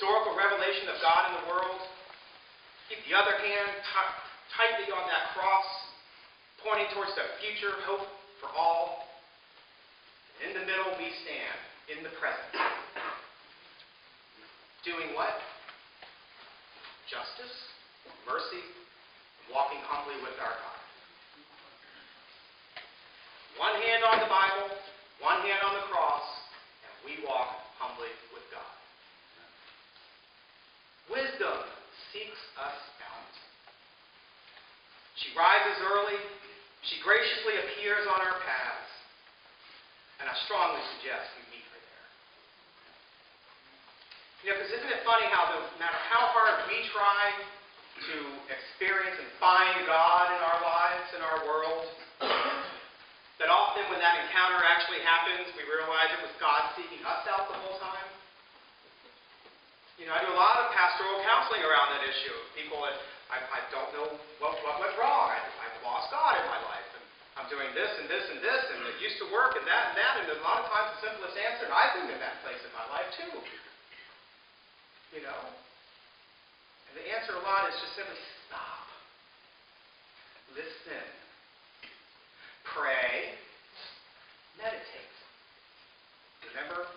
historical revelation of God in the world. Keep the other hand tightly on that cross, pointing towards the future hope for all. In the middle we stand, in the present. Doing what? Justice, mercy, walking humbly with our God. One hand on the Bible, one hand on the cross, and we walk humbly with God. Wisdom seeks us out. She rises early. She graciously appears on our paths. And I strongly suggest we meet her there. Because isn't it funny how no matter how hard we try to experience and find God in our lives, in our world, that often when that encounter actually happens, we realize it was God seeking us out the whole time? I do a lot of pastoral counseling around that issue. People that I don't know what went wrong. I've lost God in my life. And I'm doing this and this and this, and it used to work and that and that. And a lot of times the simplest answer, and I've been in that place in my life too. And the answer a lot is just simply stop. Listen. Pray. Meditate. Remember,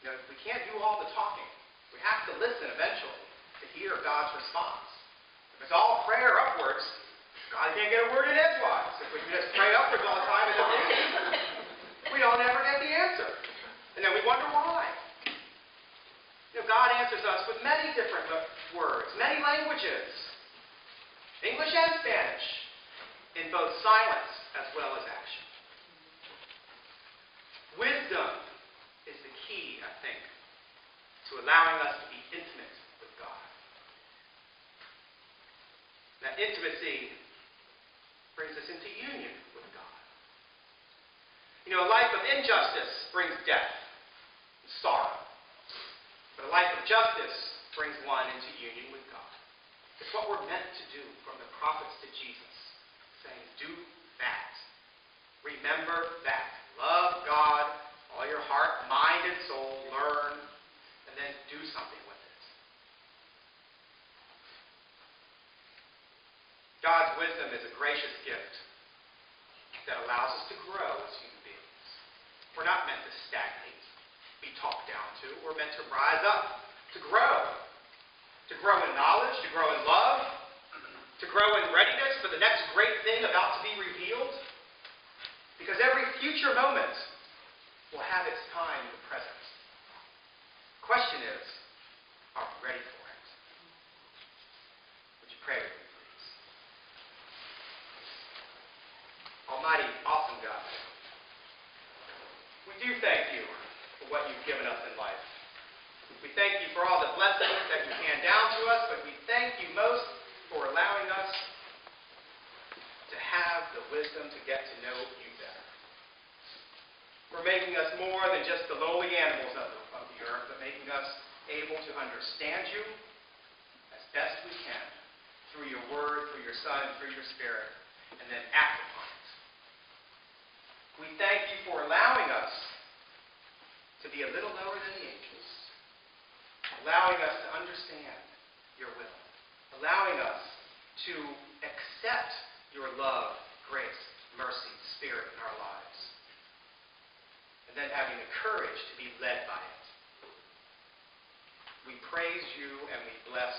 we can't do all the talking. We have to listen eventually to hear God's response. If it's all prayer upwards, God can't get a word in edgewise. If we just pray upwards all the time, we don't ever get the answer. And then we wonder why. God answers us with many different words, many languages, English and Spanish, in both silence as well as action. Wisdom is the key, I think, to allowing us to be intimate with God. That intimacy brings us into union with God. A life of injustice brings death and sorrow. But a life of justice brings one into union with God. It's what we're meant to do from the prophets to Jesus, saying, do that. Remember that. Love God, all your heart, mind, and soul. Learn, and then do something with it. God's wisdom is a gracious gift that allows us to grow as human beings. We're not meant to stagnate, be talked down to. We're meant to rise up, to grow. To grow in knowledge, to grow in love, to grow in readiness for the next great thing about to be revealed. Because every future moment will have its time in the present. The question is, are we ready for it? Would you pray with me, please? Almighty, awesome God, we do thank you for what you've given us in life. We thank you for all the blessings that you hand down to us, but we thank you most for allowing us to have the wisdom to get to know you better. For making us more than just the lowly animals of the earth, but making us able to understand you as best we can through your word, through your Son, and through your Spirit, and then act upon it. We thank you for allowing us to be a little lower than the angels, allowing us to understand your will, allowing us to accept your love, grace, mercy, Spirit in our lives, and then having the courage to be led by it. We praise you and we bless